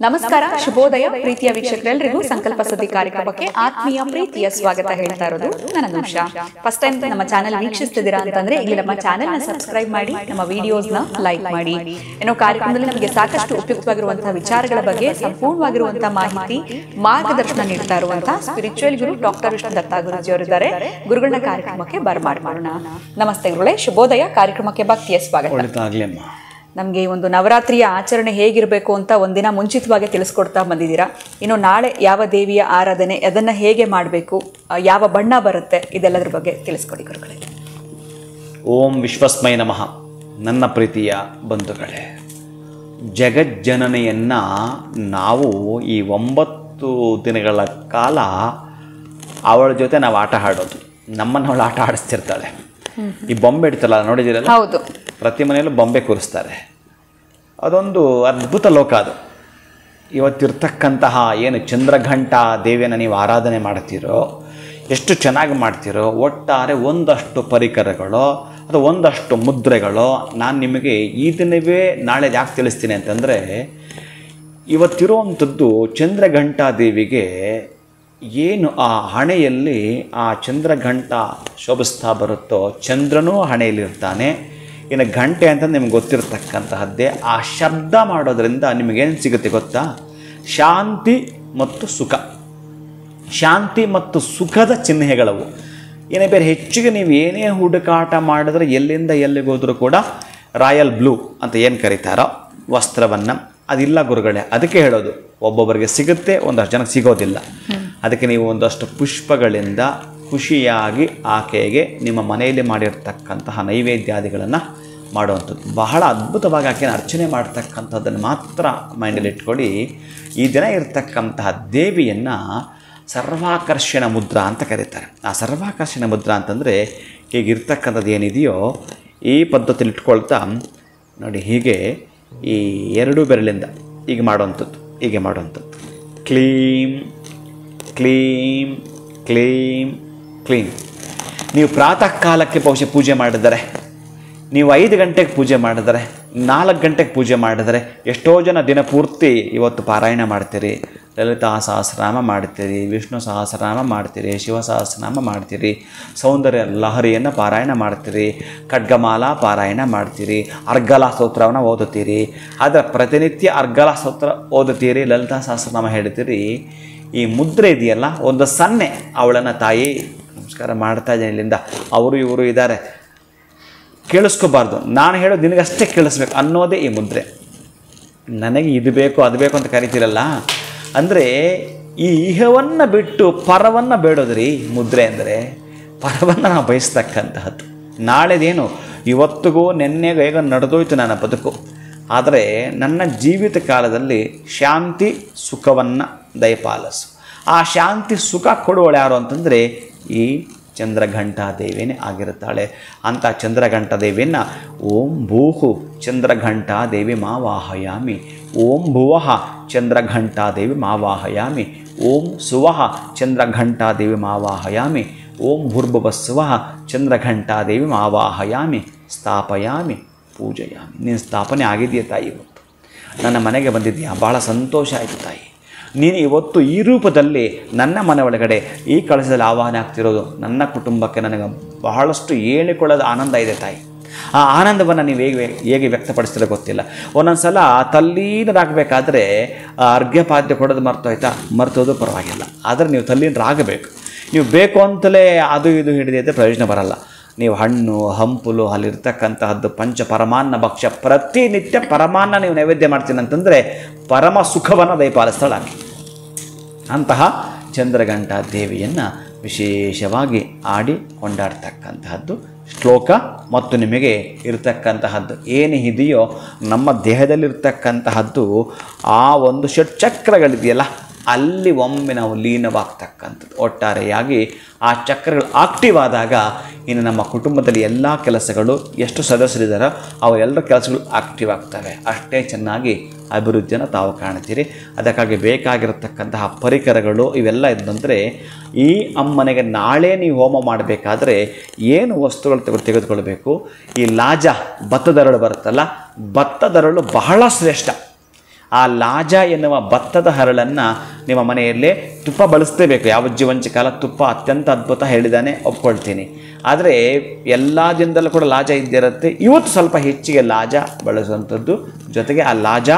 ನಮಸ್ಕಾರ, ಶುಭೋದಯ ಪ್ರೀತಿಯ ವೀಕ್ಷಕರೆಲ್ಲರಿಗೂ ಸಂಕಲ್ಪ ಸುದ್ದಿ ಕಾರ್ಯಕ್ರಮಕ್ಕೆ ಆತ್ಮೀಯ ಪ್ರೀತಿಯ ಸ್ವಾಗತ ಹೇಳ್ತಾ ಇರೋದು ನನ್ನ ಉಷಾ. ಫಸ್ಟ್ ಟೈಮ್ ನಮ್ಮ ಚಾನೆಲ್ ವೀಕ್ಷಿಸ್ತಿದ್ದೀರಾ ಅಂತಂದ್ರೆ ಇಲ್ಲಿ ನಮ್ಮ ಚಾನೆಲ್ ನ ಸಬ್ಸ್ಕ್ರೈಬ್ ಮಾಡಿ, ನಮ್ಮ ವಿಡಿಯೋಸ್ ನ ಲೈಕ್ ಮಾಡಿ. ಏನೋ ಕಾರ್ಯಕ್ರಮದಲ್ಲಿ ನಮಗೆ ಸಾಕಷ್ಟು ಉಪಯುಕ್ತವಾಗಿರುವಂತಹ ವಿಚಾರಗಳ ಬಗ್ಗೆ ಸಂಪೂರ್ಣವಾಗಿರುವಂತಹ ಮಾಹಿತಿ, ಮಾರ್ಗದರ್ಶನ ನೀಡ್ತಾ ಇರುವಂತಹ ಸ್ಪಿರಿಚುವಲ್ ಗುರು ಡಾಕ್ಟರ್ ವಿಷ್ಣು ದತ್ತ ಗುರುಜಿ ಅವರಿದ್ದಾರೆ. ಗುರುಗಳನ್ನ ಕಾರ್ಯಕ್ರಮಕ್ಕೆ ಬರಮಾಡೋಣ. ನಮಸ್ತೆ ಗುರುಗಳೇ, ಶುಭೋದಯ. ಕಾರ್ಯಕ್ರಮಕ್ಕೆ ಭಕ್ತಿಯ ಸ್ವಾಗತ. ನಮಗೆ ಒಂದು ನವರಾತ್ರಿಯ ಆಚರಣೆ ಹೇಗಿರಬೇಕು ಅಂತ ಒಂದಿನ ಮುಂಚಿತವಾಗಿ ತಿಳಿಸ್ಕೊಡ್ತಾ ಬಂದಿದ್ದೀರಾ. ಇನ್ನು ನಾಳೆ ಯಾವ ದೇವಿಯ ಆರಾಧನೆ, ಅದನ್ನು ಹೇಗೆ ಮಾಡಬೇಕು, ಯಾವ ಬಣ್ಣ ಬರುತ್ತೆ, ಇದೆಲ್ಲದ್ರ ಬಗ್ಗೆ ತಿಳಿಸ್ಕೊಡಿ ಗುರುಗಳೇ. ಓಂ ವಿಶ್ವಸ್ಮೈ ನಮಃ. ನನ್ನ ಪ್ರೀತಿಯ ಬಂಧುಗಳೇ, ಜಗಜ್ಜನನೆಯನ್ನು ನಾವು ಈ 9 ದಿನಗಳ ಕಾಲ ಅವಳ ಜೊತೆ ನಾವು ಆಟ ಆಡೋದು. ನಮ್ಮನ್ನು ಅವಳು ಆಟ ಆಡಿಸ್ತಿರ್ತಾಳೆ. ಈ ಬೊಂಬೆ ಇಡ್ತಲ್ಲ, ನೋಡಿದಿರಲ್ಲ? ಹೌದು. ಪ್ರತಿ ಮನೆಯಲ್ಲೂ ಬೊಂಬೆ ಕೂರಿಸ್ತಾರೆ. ಅದೊಂದು ಅದ್ಭುತ ಲೋಕ ಅದು. ಇವತ್ತಿರ್ತಕ್ಕಂತಹ ಏನು ಚಂದ್ರಘಂಟ ದೇವಿಯನ್ನು ನೀವು ಆರಾಧನೆ ಮಾಡ್ತೀರೋ, ಎಷ್ಟು ಚೆನ್ನಾಗಿ ಮಾಡ್ತೀರೋ, ಒಟ್ಟಾರೆ ಒಂದಷ್ಟು ಪರಿಕರಗಳು ಅಥವಾ ಒಂದಷ್ಟು ಮುದ್ರೆಗಳು ನಾನು ನಿಮಗೆ ಈ ದಿನವೇ ನಾಳೆ ಯಾಕೆ ತಿಳಿಸ್ತೀನಿ ಅಂತಂದರೆ, ಇವತ್ತಿರುವಂಥದ್ದು ಚಂದ್ರಘಂಟ ದೇವಿಗೆ ಏನು ಆ ಹಣೆಯಲ್ಲಿ ಆ ಚಂದ್ರಘಂಟ ಶೋಭಿಸ್ತಾ ಬರುತ್ತೋ, ಚಂದ್ರನೂ ಹಣೆಯಲ್ಲಿರ್ತಾನೆ. ಇನ್ನು ಗಂಟೆ ಅಂತ ನಿಮ್ಗೆ ಗೊತ್ತಿರತಕ್ಕಂತಹದ್ದೇ. ಆ ಶಬ್ದ ಮಾಡೋದ್ರಿಂದ ನಿಮಗೇನು ಸಿಗುತ್ತೆ ಗೊತ್ತಾ? ಶಾಂತಿ ಮತ್ತು ಸುಖ. ಶಾಂತಿ ಮತ್ತು ಸುಖದ ಚಿಹ್ನೆಗಳವು. ಏನೇ ಬೇರೆ ಹೆಚ್ಚಿಗೆ ನೀವು ಏನೇ ಹುಡುಕಾಟ ಮಾಡಿದ್ರೆ ಎಲ್ಲಿಂದ ಎಲ್ಲಿಗೆ ಹೋದರೂ ಕೂಡ ರಾಯಲ್ ಬ್ಲೂ ಅಂತ ಏನು ಕರೀತಾರೋ ವಸ್ತ್ರವನ್ನು, ಅದಿಲ್ಲ ಗುರುಗಳೇ. ಅದಕ್ಕೆ ಹೇಳೋದು, ಒಬ್ಬೊಬ್ಬರಿಗೆ ಸಿಗುತ್ತೆ, ಒಂದಷ್ಟು ಜನಕ್ಕೆ ಸಿಗೋದಿಲ್ಲ. ಅದಕ್ಕೆ ನೀವು ಒಂದಷ್ಟು ಪುಷ್ಪಗಳಿಂದ ಖುಷಿಯಾಗಿ ಆಕೆಗೆ ನಿಮ್ಮ ಮನೆಯಲ್ಲಿ ಮಾಡಿರ್ತಕ್ಕಂತಹ ನೈವೇದ್ಯಾದಿಗಳನ್ನು ಮಾಡುವಂಥದ್ದು. ಬಹಳ ಅದ್ಭುತವಾಗಿ ಆಕೆಯನ್ನು ಅರ್ಚನೆ ಮಾಡ್ತಕ್ಕಂಥದ್ದನ್ನು ಮಾತ್ರ ಮೈಂಡಲ್ಲಿ ಇಟ್ಕೊಳ್ಳಿ. ಈ ದಿನ ಇರತಕ್ಕಂತಹ ದೇವಿಯನ್ನು ಸರ್ವಾಕರ್ಷಣ ಮುದ್ರಾ ಅಂತ ಕರೀತಾರೆ. ಆ ಸರ್ವಾಕರ್ಷಣ ಮುದ್ರಾ ಅಂತಂದರೆ ಹೀಗಿರ್ತಕ್ಕಂಥದ್ದು ಏನಿದೆಯೋ ಈ ಪದ್ಧತಿಯಲ್ಲಿ ಇಟ್ಕೊಳ್ತಾ ನೋಡಿ, ಹೀಗೆ ಈ 2 ಬೆರಳಿಂದ ಹೀಗೆ ಮಾಡುವಂಥದ್ದು. ಕ್ಲೀಂ ಕ್ಲೀಂ ಕ್ಲೀಂ ಕ್ಲೀಂ. ನೀವು ಪ್ರಾತಃ ಕಾಲಕ್ಕೆ ಬಹುಶಃ ಪೂಜೆ ಮಾಡಿದರೆ, ನೀವು 5 ಗಂಟೆಗೆ ಪೂಜೆ ಮಾಡಿದರೆ, 4 ಗಂಟೆಗೆ ಪೂಜೆ ಮಾಡಿದರೆ, ಎಷ್ಟೋ ಜನ ದಿನಪೂರ್ತಿ ಇವತ್ತು ಪಾರಾಯಣ ಮಾಡ್ತೀರಿ, ಲಲಿತಾ ಸಹಸ್ರನಾಮ ಮಾಡ್ತೀರಿ, ವಿಷ್ಣು ಸಹಸ್ರನಾಮ ಮಾಡ್ತೀರಿ, ಶಿವ ಸಹಸ್ರನಾಮ ಮಾಡ್ತೀರಿ, ಸೌಂದರ್ಯ ಲಹರಿಯನ್ನು ಪಾರಾಯಣ ಮಾಡ್ತೀರಿ, ಖಡ್ಗಮಾಲಾ ಪಾರಾಯಣ ಮಾಡ್ತೀರಿ, ಅರ್ಗಲ ಸ್ತೋತ್ರವನ್ನು ಓದುತ್ತೀರಿ. ಆದರೆ ಪ್ರತಿನಿತ್ಯ ಅರ್ಗಲ ಸ್ತೋತ್ರ ಓದುತ್ತೀರಿ, ಲಲಿತಾ ಸಹಸ್ರನಾಮ ಹೇಳ್ತೀರಿ. ಈ ಮುದ್ರೆ ಇದೆಯಲ್ಲ, ಒಂದು ಸನ್ನೆ ಅವಳನ್ನು ತಾಯಿ ನಮಸ್ಕಾರ ಮಾಡ್ತಾ ಇದ್ದೀನಿ, ಇಲ್ಲಿಂದ ಅವರು ಇವರು ಇದ್ದಾರೆ, ಕೇಳಿಸ್ಕೋಬಾರ್ದು, ನಾನು ಹೇಳೋದು ನಿನಗಷ್ಟೇ ಕೇಳಿಸ್ಬೇಕು ಅನ್ನೋದೇ ಈ ಮುದ್ರೆ. ನನಗೆ ಇದು ಬೇಕು ಅದು ಬೇಕು ಅಂತ ಕರಿತೀರಲ್ಲ, ಅಂದರೆ ಈ ಇಹವನ್ನು ಬಿಟ್ಟು ಪರವನ್ನು ಬೇಡೋದ್ರಿ ಮುದ್ರೆ ಅಂದರೆ. ಪರವನ್ನು ನಾವು ಬಯಸ್ತಕ್ಕಂತಹದ್ದು. ನಾಳೆದೇನು ಇವತ್ತಿಗೂ ನೆನ್ನೆಗೂ ಹೇಗ ನಡೆದೋಯ್ತು ನನ್ನ ಬದುಕು, ಆದರೆ ನನ್ನ ಜೀವಿತ ಕಾಲದಲ್ಲಿ ಶಾಂತಿ ಸುಖವನ್ನು ದಯಪಾಲಿಸು. ಆ ಶಾಂತಿ ಸುಖ ಕೊಡುವಳು ಯಾರು ಅಂತಂದರೆ ಈ ಚಂದ್ರಘಂಟಾ ದೇವಿನೇ ಆಗಿರುತ್ತಾಳೆ. ಅಂಥ ಚಂದ್ರಘಂಟಾ ದೇವಿಯನ್ನು ಓಂ ಭೂಹು ಚಂದ್ರಘಂಟಾ ದೇವಿ ಮಾವಾಹಯಾಮಿ, ಓಂ ಭುವಃ ಚಂದ್ರಘಂಟಾ ದೇವಿ ಮಾವಾಹಯಾಮಿ, ಓಂ ಸುವಃ ಚಂದ್ರಘಂಟಾ ದೇವಿ ಮಾವಾಹಯಾಮಿ, ಓಂ ಭೂರ್ಭುವಸ್ಸುವಃ ಚಂದ್ರಘಂಟಾ ದೇವಿ ಮಾವಾಹಯಾಮಿ, ಸ್ಥಾಪಯಾಮಿ ಪೂಜೆಯಾಮಿ. ನೀನು ಸ್ಥಾಪನೆ ಆಗಿದೆಯಾ ತಾಯಿ? ಇವತ್ತು ನನ್ನ ಮನೆಗೆ ಬಂದಿದ್ದೀಯಾ? ಭಾಳ ಸಂತೋಷ ಆಯಿತು ತಾಯಿ. ನೀನು ಇವತ್ತು ಈ ರೂಪದಲ್ಲಿ ನನ್ನ ಮನೆ ಒಳಗಡೆ ಈ ಕಳಶದಲ್ಲಿ ಆವಾಹನೆ ಆಗ್ತಿರೋದು ನನ್ನ ಕುಟುಂಬಕ್ಕೆ ನನಗೆ ಬಹಳಷ್ಟು ಹೇಳಿಕೊಳ್ಳೋದು ಆನಂದ ಇದೆ ತಾಯಿ. ಆ ಆನಂದವನ್ನು ನೀವು ಹೇಗೆ ವ್ಯಕ್ತಪಡಿಸ್ತಿರೋ ಗೊತ್ತಿಲ್ಲ. ಒಂದೊಂದು ಸಲ ತಲ್ಲೀನರಾಗಬೇಕಾದ್ರೆ ಅರ್ಘ್ಯಪಾದ್ಯ ಕೊಡೋದು ಮರ್ತೋದು ಪರವಾಗಿಲ್ಲ, ಆದರೆ ನೀವು ತಲ್ಲೀನರಾಗಬೇಕು. ನೀವು ಬೇಕು ಅಂತಲೇ ಅದು ಇದು ಹಿಡಿದಿದ್ದರೆ ಪ್ರಯೋಜನ ಬರಲ್ಲ. ನೀವು ಹಣ್ಣು ಹಂಪುಲು ಅಲ್ಲಿರ್ತಕ್ಕಂತಹದ್ದು ಪಂಚ ಪರಮಾನ್ನ ಭಕ್ಷ್ಯ, ಪ್ರತಿನಿತ್ಯ ಪರಮಾನ್ನ ನೀವು ನೈವೇದ್ಯ ಮಾಡ್ತೀನಿ ಅಂತಂದರೆ ಪರಮ ಸುಖವನ್ನು ದಯಪಾಲಿಸ್ತಾಳೆ ಆಕೆ. ಅಂತಹ ಚಂದ್ರಘಂಟಾ ದೇವಿಯನ್ನು ವಿಶೇಷವಾಗಿ ಆಡಿ ಕೊಂಡಾಡ್ತಕ್ಕಂತಹದ್ದು ಶ್ಲೋಕ ಮತ್ತು ನಿಮಗೆ ಇರತಕ್ಕಂತಹದ್ದು ಏನು ಇದೆಯೋ ನಮ್ಮ ದೇಹದಲ್ಲಿರ್ತಕ್ಕಂತಹದ್ದು ಆ ಒಂದು ಷಟ್ಚಕ್ರಗಳಿದೆಯಲ್ಲ, ಅಲ್ಲಿ ಒಮ್ಮೆ ನಾವು ಲೀನವಾಗ್ತಕ್ಕಂಥದ್ದು. ಒಟ್ಟಾರೆಯಾಗಿ ಆ ಚಕ್ರಗಳು ಆಕ್ಟಿವ್ ಆದಾಗ ಇನ್ನು ನಮ್ಮ ಕುಟುಂಬದಲ್ಲಿ ಎಲ್ಲ ಕೆಲಸಗಳು ಎಷ್ಟು ಸದಸ್ಯರಿದ್ದಾರೋ ಅವರೆಲ್ಲರ ಕೆಲಸಗಳು ಆಕ್ಟಿವ್ ಆಗ್ತವೆ. ಅಷ್ಟೇ ಚೆನ್ನಾಗಿ ಅಭಿವೃದ್ಧಿಯನ್ನು ತಾವು ಕಾಣ್ತೀರಿ. ಅದಕ್ಕಾಗಿ ಬೇಕಾಗಿರತಕ್ಕಂತಹ ಪರಿಕರಗಳು ಇವೆಲ್ಲ ಇದ್ದಂದರೆ ಈ ಅಮ್ಮನಿಗೆ ನಾಳೆ ನೀವು ಹೋಮ ಮಾಡಬೇಕಾದ್ರೆ ಏನು ವಸ್ತುಗಳು ತೆಗೆದುಕೊಳ್ಬೇಕು. ಈ ಲಾಜ ಭತ್ತದರಳು ಬರುತ್ತಲ್ಲ, ಭತ್ತದರಳು ಬಹಳ ಶ್ರೇಷ್ಠ. ಆ ಲಾಜ ಎನ್ನುವ ಭತ್ತದ ಹರಳನ್ನು ನಿಮ್ಮ ಮನೆಯಲ್ಲೇ ತುಪ್ಪ ಬಳಸಲೇಬೇಕು. ಯಾವ ಜೀವಂಚ ಕಾಲ ತುಪ್ಪ ಅತ್ಯಂತ ಅದ್ಭುತ ಹೇಳಿದ್ದಾನೆ, ಒಪ್ಕೊಳ್ತೀನಿ. ಆದರೆ ಎಲ್ಲ ದಿನದಲ್ಲೂ ಕೂಡ ಲಾಜ ಇದ್ದಿರುತ್ತೆ. ಇವತ್ತು ಸ್ವಲ್ಪ ಹೆಚ್ಚಿಗೆ ಲಾಜ ಬಳಸುವಂಥದ್ದು, ಜೊತೆಗೆ ಆ ಲಾಜ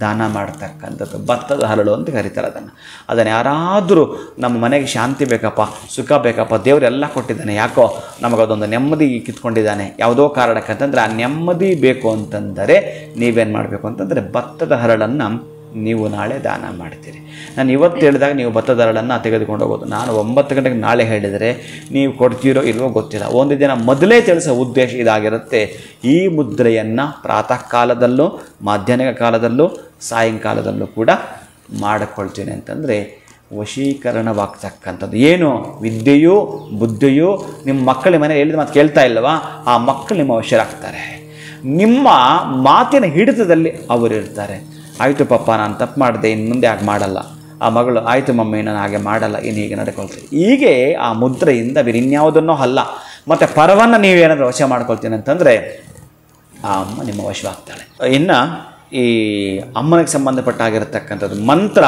ದಾನ ಮಾಡ್ತಕ್ಕಂಥದ್ದು. ಭತ್ತದ ಹರಳು ಅಂತ ಕರೀತಾರೆ ಅದನ್ನು ಯಾರಾದರೂ ನಮ್ಮ ಮನೆಗೆ ಶಾಂತಿ ಬೇಕಪ್ಪ, ಸುಖ ಬೇಕಪ್ಪ, ದೇವರೆಲ್ಲ ಕೊಟ್ಟಿದ್ದಾನೆ, ಯಾಕೋ ನಮಗದೊಂದು ನೆಮ್ಮದಿ ಕಿತ್ಕೊಂಡಿದ್ದಾನೆ ಯಾವುದೋ ಕಾರಣಕ್ಕಂತಂದರೆ ಆ ನೆಮ್ಮದಿ ಬೇಕು ಅಂತಂದರೆ ನೀವೇನು ಮಾಡಬೇಕು ಅಂತಂದರೆ ಭತ್ತದ ಹರಳನ್ನು ನೀವು ನಾಳೆ ದಾನ ಮಾಡ್ತೀರಿ. ನಾನು ಇವತ್ತು ಹೇಳಿದಾಗ ನೀವು ಭತ್ತದ ಹರಳನ್ನು ತೆಗೆದುಕೊಂಡು ಹೋಗೋದು. ನಾನು 9 ಗಂಟೆಗೆ ನಾಳೆ ಹೇಳಿದರೆ ನೀವು ಕೊಡ್ತೀರೋ ಇಲ್ವೋ ಗೊತ್ತಿಲ್ಲ. ಒಂದು ದಿನ ಮೊದಲೇ ತಿಳಿಸೋ ಉದ್ದೇಶ ಇದಾಗಿರುತ್ತೆ. ಈ ಮುದ್ರೆಯನ್ನು ಪ್ರಾತಃ ಕಾಲದಲ್ಲೂ, ಮಾಧ್ಯಾಹ್ನ ಕಾಲದಲ್ಲೂ, ಸಾಯಂಕಾಲದಲ್ಲೂ ಕೂಡ ಮಾಡಿಕೊಳ್ತೀನಿ ಅಂತಂದರೆ ವಶೀಕರಣವಾಗ್ತಕ್ಕಂಥದ್ದು. ಏನು ವಿದ್ಯೆಯೋ ಬುದ್ಧಿಯೋ ನಿಮ್ಮ ಮಕ್ಕಳ ಮನೆ ಹೇಳಿದ ಮಾತು ಕೇಳ್ತಾ ಇಲ್ಲವಾ, ಆ ಮಕ್ಕಳು ನಿಮ್ಮ ವಶರಾಗ್ತಾರೆ. ನಿಮ್ಮ ಮಾತಿನ ಹಿಡಿತದಲ್ಲಿ ಅವರಿರ್ತಾರೆ. ಆಯಿತು ಪಪ್ಪ, ನಾನು ತಪ್ಪು ಮಾಡಿದೆ, ಇನ್ನು ಮುಂದೆ ಹಾಗೆ ಮಾಡಲ್ಲ. ಆ ಮಗಳು, ಆಯಿತು ಮಮ್ಮಿ, ನಾನು ಹಾಗೆ ಮಾಡಲ್ಲ, ಇನ್ನು ಹೀಗೆ ನಡ್ಕೊಳ್ತೀನಿ. ಹೀಗೆ ಆ ಮುದ್ರೆಯಿಂದ ಇನ್ಯಾವುದನ್ನೋ ಅಲ್ಲ. ಮತ್ತು ಪರವನ್ನು ನೀವೇನಾದರೂ ವಶ ಮಾಡ್ಕೊಳ್ತೀನಿ ಅಂತಂದರೆ ಆ ಅಮ್ಮ ನಿಮ್ಮ ವಶವಾಗ್ತಾಳೆ. ಇನ್ನು ಈ ಅಮ್ಮನಿಗೆ ಸಂಬಂಧಪಟ್ಟಾಗಿರತಕ್ಕಂಥದ್ದು ಮಂತ್ರ.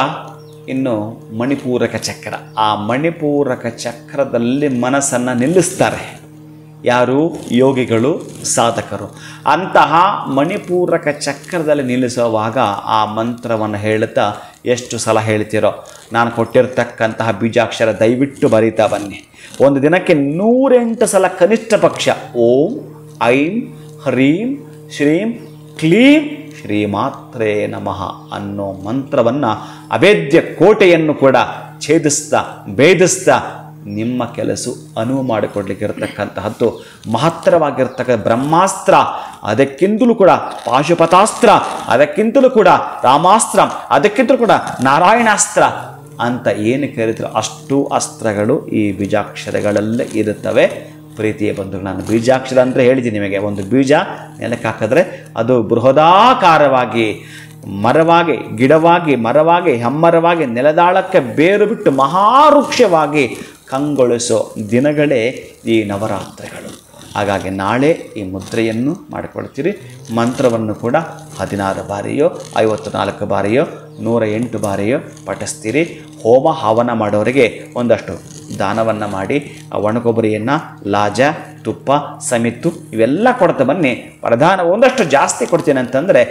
ಇನ್ನು ಮಣಿಪೂರಕ ಚಕ್ರ. ಆ ಮಣಿಪೂರಕ ಚಕ್ರದಲ್ಲಿ ಮನಸ್ಸನ್ನು ನಿಲ್ಲಿಸ್ತಾರೆ ಯಾರು? ಯೋಗಿಗಳು, ಸಾಧಕರು. ಅಂತಹ ಮಣಿಪೂರಕ ಚಕ್ರದಲ್ಲಿ ನಿಲ್ಲಿಸುವಾಗ ಆ ಮಂತ್ರವನ್ನು ಹೇಳುತ್ತಾ ಎಷ್ಟು ಸಲ ಹೇಳ್ತೀರೋ, ನಾನು ಕೊಟ್ಟಿರ್ತಕ್ಕಂತಹ ಬೀಜಾಕ್ಷರ ದಯವಿಟ್ಟು ಬರೀತಾ ಬನ್ನಿ. ಒಂದು ದಿನಕ್ಕೆ 108 ಸಲ ಕನಿಷ್ಠ ಪಕ್ಷ ಓಂ ಐಂ ಹ್ರೀಂ ಶ್ರೀಂ ಕ್ಲೀಂ ಶ್ರೀಮಾತ್ರೇ ನಮಃ ಅನ್ನೋ ಮಂತ್ರವನ್ನು ಅಭೇದ್ಯ ಕೋಟೆಯನ್ನು ಕೂಡ ಛೇದಿಸ್ತಾ ಭೇದಿಸ್ತಾ ನಿಮ್ಮ ಕೆಲಸ ಅನುವು ಮಾಡಿಕೊಡ್ಲಿಕ್ಕೆ ಇರತಕ್ಕಂತಹದ್ದು ಮಹತ್ತರವಾಗಿರ್ತಕ್ಕಂಥ ಬ್ರಹ್ಮಾಸ್ತ್ರ, ಅದಕ್ಕಿಂತಲೂ ಕೂಡ ಪಾಶುಪತಾಸ್ತ್ರ, ಅದಕ್ಕಿಂತಲೂ ಕೂಡ ರಾಮಾಸ್ತ್ರ, ಅದಕ್ಕಿಂತಲೂ ಕೂಡ ನಾರಾಯಣಾಸ್ತ್ರ ಅಂತ ಏನು ಕರೀತಾರೆ ಅಷ್ಟು ಅಸ್ತ್ರಗಳು ಈ ಬೀಜಾಕ್ಷರಗಳಲ್ಲೇ ಇರುತ್ತವೆ. ಪ್ರೀತಿಯ ಬಂಧುಗಳು, ನಾನು ಬೀಜಾಕ್ಷರ ಅಂದರೆ ಹೇಳಿದ್ದೀನಿ ನಿಮಗೆ. ಒಂದು ಬೀಜ ನೆಲಕ್ಕೆ ಹಾಕಿದ್ರೆ ಅದು ಬೃಹದಾಕಾರವಾಗಿ ಮರವಾಗಿ, ಗಿಡವಾಗಿ, ಮರವಾಗಿ, ಹೆಮ್ಮರವಾಗಿ ನೆಲದಾಳಕ್ಕೆ ಬೇರು ಬಿಟ್ಟು ಮಹಾವೃಕ್ಷವಾಗಿ ಕಂಗೊಳಿಸೋ ದಿನಗಳೇ ಈ ನವರಾತ್ರಿಗಳು. ಹಾಗಾಗಿ ನಾಳೆ ಈ ಮುದ್ರೆಯನ್ನು ಮಾಡಿಕೊಡ್ತೀರಿ. ಮಂತ್ರವನ್ನು ಕೂಡ 16 ಬಾರಿಯೋ 54 ಬಾರಿಯೋ 108 ಬಾರಿಯೋ ಪಠಿಸ್ತೀರಿ. ಹೋಮ ಹವನ ಮಾಡೋರಿಗೆ ಒಂದಷ್ಟು ದಾನವನ್ನು ಮಾಡಿ ಆ ಒಣಗೊಬ್ಬರಿಯನ್ನು, ಲಾಜ, ತುಪ್ಪ, ಸಮಿತ್ತು ಇವೆಲ್ಲ ಕೊಡ್ತಾ ಬನ್ನಿ. ಪ್ರಧಾನ ಒಂದಷ್ಟು ಜಾಸ್ತಿ ಕೊಡ್ತೀನಿ ಅಂತಂದರೆ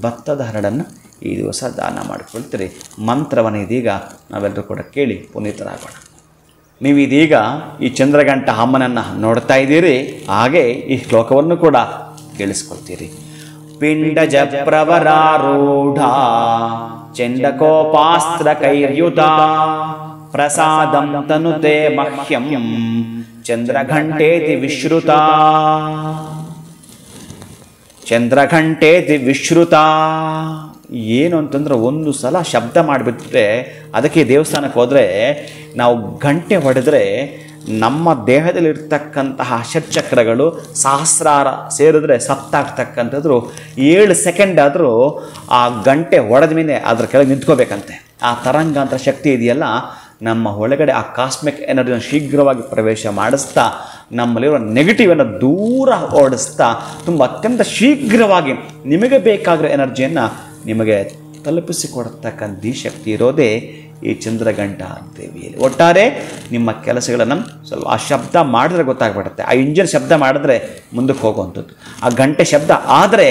ಭತ್ತದ ಹರಳನ್ನು ಈ ದಿವಸ ದಾನ ಮಾಡಿಕೊಳ್ತೀರಿ. ಮಂತ್ರವನ್ನು ಇದೀಗ ನಾವೆಲ್ಲರೂ ಕೂಡ ಕೇಳಿ ಪುನೀತರಾಗೋಣ. ನೀವು ಇದೀಗ ಈ ಚಂದ್ರಘಂಟ ಅಮ್ಮನನ್ನು ನೋಡ್ತಾ ಇದ್ದೀರಿ, ಹಾಗೆ ಈ ಶ್ಲೋಕವನ್ನು ಕೂಡ ಕೇಳಿಸ್ಕೊಳ್ತೀರಿ. ಪಿಂಡಜ ಪ್ರವರಾರೂಢ ಚಂಡಕೋಪಾಸ್ತ್ರ ಕೈರ್ಯುತ ಪ್ರಸಾದಂ ತನುತೆ ಮಹ್ಯಂ ಚಂದ್ರಘಂಟೇತಿ ವಿಶ್ರುತ. ಚಂದ್ರಘಂಟೇತಿ ವಿಶ್ರುತ ಏನು ಅಂತಂದ್ರೆ, ಒಂದು ಸಲ ಶಬ್ದ ಮಾಡಿಬಿಟ್ರೆ, ಅದಕ್ಕೆ ದೇವಸ್ಥಾನಕ್ಕೆ ಹೋದರೆ ನಾವು ಗಂಟೆ ಹೊಡೆದ್ರೆ ನಮ್ಮ ದೇಹದಲ್ಲಿರ್ತಕ್ಕಂತಹ ಷಟ್ಚಕ್ರಗಳು ಸಹಸ್ರಾರ ಸೇರಿದ್ರೆ ಸಪ್ತಾಗ್ತಕ್ಕಂಥದ್ದು 7 ಸೆಕೆಂಡ್ ಆದರೂ ಆ ಗಂಟೆ ಹೊಡೆದ ಮೇಲೆ ಅದ್ರ ಕೆಳಗೆ ನಿಂತ್ಕೋಬೇಕಂತೆ. ಆ ತರಂಗಾಂತರ ಶಕ್ತಿ ಇದೆಯಲ್ಲ, ನಮ್ಮ ಒಳಗಡೆ ಆ ಕಾಸ್ಮಿಕ್ ಎನರ್ಜಿಯನ್ನು ಶೀಘ್ರವಾಗಿ ಪ್ರವೇಶ ಮಾಡಿಸ್ತಾ ನಮ್ಮಲ್ಲಿರೋ ನೆಗೆಟಿವನ್ನು ದೂರ ಓಡಿಸ್ತಾ ತುಂಬ ಅತ್ಯಂತ ಶೀಘ್ರವಾಗಿ ನಿಮಗೆ ಬೇಕಾಗಿರೋ ಎನರ್ಜಿಯನ್ನು ನಿಮಗೆ ತಲುಪಿಸಿಕೊಡ್ತಕ್ಕಂಥ ಈ ಶಕ್ತಿ ಇರೋದೇ ಈ ಚಂದ್ರಘಂಟಾ ದೇವಿಯಲ್ಲಿ. ಒಟ್ಟಾರೆ ನಿಮ್ಮ ಕೆಲಸಗಳನ್ನು ಸ್ವಲ್ಪ ಆ ಶಬ್ದ ಮಾಡಿದ್ರೆ ಗೊತ್ತಾಗ್ಬಿಡುತ್ತೆ. ಆ ಇಂಜಿನ್ ಶಬ್ದ ಮಾಡಿದ್ರೆ ಮುಂದಕ್ಕೆ ಹೋಗುವಂಥದ್ದು, ಆ ಗಂಟೆ ಶಬ್ದ ಆದರೆ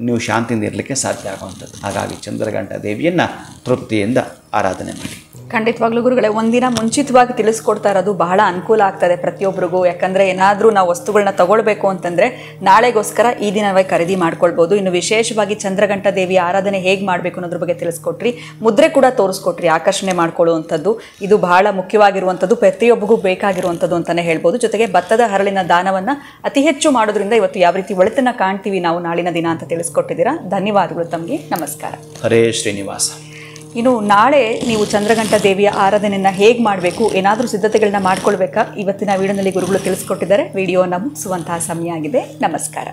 ನೀವು ಶಾಂತಿಯಿಂದ ಇರಲಿಕ್ಕೆ ಸಾಧ್ಯ ಆಗುವಂಥದ್ದು. ಹಾಗಾಗಿ ಚಂದ್ರಘಂಟಾ ದೇವಿಯನ್ನು ತೃಪ್ತಿಯಿಂದ ಆರಾಧನೆ ಮಾಡಿ. ಖಂಡಿತವಾಗ್ಲೂ ಗುರುಗಳೇ, ಒಂದಿನ ಮುಂಚಿತವಾಗಿ ತಿಳಿಸ್ಕೊಡ್ತಾ ಇರೋದು ಬಹಳ ಅನುಕೂಲ ಆಗ್ತದೆ ಪ್ರತಿಯೊಬ್ಬರಿಗೂ. ಯಾಕಂದರೆ ಏನಾದರೂ ನಾವು ವಸ್ತುಗಳನ್ನ ತಗೊಳ್ಬೇಕು ಅಂತಂದರೆ ನಾಳೆಗೋಸ್ಕರ ಈ ದಿನವೇ ಖರೀದಿ ಮಾಡ್ಕೊಳ್ಬೋದು. ಇನ್ನು ವಿಶೇಷವಾಗಿ ಚಂದ್ರಘಂಟಾ ದೇವಿಯ ಆರಾಧನೆ ಹೇಗೆ ಮಾಡಬೇಕು ಅನ್ನೋದ್ರ ಬಗ್ಗೆ ತಿಳಿಸ್ಕೊಟ್ರಿ, ಮುದ್ರೆ ಕೂಡ ತೋರಿಸ್ಕೊಟ್ರಿ, ಆಕರ್ಷಣೆ ಮಾಡ್ಕೊಳ್ಳುವಂಥದ್ದು. ಇದು ಬಹಳ ಮುಖ್ಯವಾಗಿರುವಂಥದ್ದು, ಪ್ರತಿಯೊಬ್ಬರಿಗೂ ಬೇಕಾಗಿರುವಂಥದ್ದು ಅಂತಲೇ ಹೇಳ್ಬೋದು. ಜೊತೆಗೆ ಭತ್ತದ ಹರಳಿನ ದಾನವನ್ನು ಅತಿ ಹೆಚ್ಚು ಮಾಡೋದ್ರಿಂದ ಇವತ್ತು ಯಾವ ರೀತಿ ಒಳಿತನ್ನು ಕಾಣ್ತೀವಿ ನಾವು ನಾಳಿನ ದಿನ ಅಂತ ತಿಳಿಸ್ಕೊಟ್ಟಿದ್ದೀರಾ. ಧನ್ಯವಾದಗಳು ತಮಗೆ. ನಮಸ್ಕಾರ. ಹರೇ ಶ್ರೀನಿವಾಸ. ಇನ್ನು ನಾಳೆ ನೀವು ಚಂದ್ರಘಂಟಾ ದೇವಿಯ ಆರಾಧನೆಯನ್ನು ಹೇಗೆ ಮಾಡಬೇಕು, ಏನಾದರೂ ಸಿದ್ಧತೆಗಳನ್ನ ಮಾಡ್ಕೊಳ್ಬೇಕಾ, ಇವತ್ತಿನ ವಿಡಿಯೋನಲ್ಲಿ ಗುರುಗಳು ತಿಳಿಸ್ಕೊಟ್ಟಿದ್ದಾರೆ. ವಿಡಿಯೋನ ಮುಗಿಸುವಂತಹ ಸಮಯ ಆಗಿದೆ. ನಮಸ್ಕಾರ.